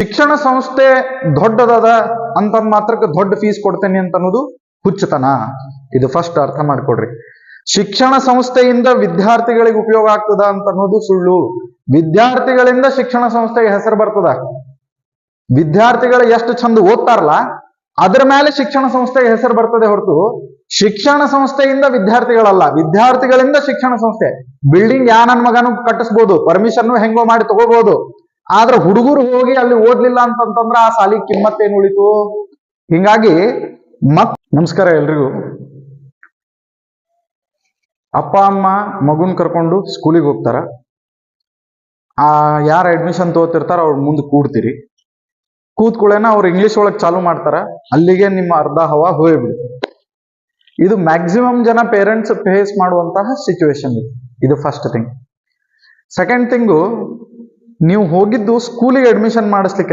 ಶಿಕ್ಷಣ ಸಂಸ್ಥೆ ದೊಡ್ಡದಾದ ಅಂತ ಮಾತ್ರಕ್ಕೆ ದೊಡ್ಡ ಫೀಸ್ ಕೊಡ್ತೇನೆ ಅಂತ ಅನ್ನೋದು ಹುಚ್ಚತನ. ಇದು ಫಸ್ಟ್ ಅರ್ಥ ಮಾಡ್ಕೊಡ್ರಿ. ಶಿಕ್ಷಣ ಸಂಸ್ಥೆಯಿಂದ ವಿದ್ಯಾರ್ಥಿಗಳಿಗೆ ಉಪಯೋಗ ಆಗ್ತದ ಅಂತ ಅನ್ನೋದು ಸುಳ್ಳು. ವಿದ್ಯಾರ್ಥಿಗಳಿಂದ ಶಿಕ್ಷಣ ಸಂಸ್ಥೆಗೆ ಹೆಸರು ಬರ್ತದ. ವಿದ್ಯಾರ್ಥಿಗಳು ಎಷ್ಟು ಚಂದ ಓದ್ತಾರಲ್ಲ ಅದ್ರ ಮೇಲೆ ಶಿಕ್ಷಣ ಸಂಸ್ಥೆಗೆ ಹೆಸರು ಬರ್ತದೆ ಹೊರತು ಶಿಕ್ಷಣ ಸಂಸ್ಥೆಯಿಂದ ವಿದ್ಯಾರ್ಥಿಗಳಲ್ಲ. ವಿದ್ಯಾರ್ಥಿಗಳಿಂದ ಶಿಕ್ಷಣ ಸಂಸ್ಥೆ. ಬಿಲ್ಡಿಂಗ್ ನನ್ ಮಗನು ಕಟ್ಟಿಸ್ಬೋದು, ಪರ್ಮಿಷನ್ ಹೆಂಗೋ ಮಾಡಿ ತಗೋಬಹುದು. ಆದ್ರೆ ಹುಡುಗರು ಹೋಗಿ ಅಲ್ಲಿ ಓದ್ಲಿಲ್ಲ ಅಂತಂತಂದ್ರ ಆ ಸಾಲಿ ಕಿಮ್ಮತ್ತೇನು ಉಳಿತು? ಹಿಂಗಾಗಿ ನಮಸ್ಕಾರ ಎಲ್ರಿಗೂ. ಅಪ್ಪ ಅಮ್ಮ ಮಗುನ್ ಕರ್ಕೊಂಡು ಸ್ಕೂಲಿಗೆ ಹೋಗ್ತಾರ. ಯಾರು ಅಡ್ಮಿಷನ್ ತಗೋತಿರ್ತಾರ ಅವ್ರ ಮುಂದೆ ಕೂಡ್ತೀರಿ. ಕೂತ್ಕೊಳ್ಳೇನ ಅವ್ರು ಇಂಗ್ಲಿಷ್ ಒಳಗೆ ಚಾಲು ಮಾಡ್ತಾರ. ಅಲ್ಲಿಗೆ ನಿಮ್ಮ ಅರ್ಧ ಹವಾ ಹೋಗ್ಬಿಡುತ್ತೆ. ಇದು ಮ್ಯಾಕ್ಸಿಮಮ್ ಜನ ಪೇರೆಂಟ್ಸ್ ಫೇಸ್ ಮಾಡುವಂತಹ ಸಿಚುವೇಶನ್. ಇದು ಫಸ್ಟ್ ಥಿಂಗ್. ಸೆಕೆಂಡ್ ಥಿಂಗು, ನೀವು ಹೋಗಿದ್ದು ಸ್ಕೂಲಿಗೆ ಅಡ್ಮಿಷನ್ ಮಾಡಿಸ್ಲಿಕ್ಕೆ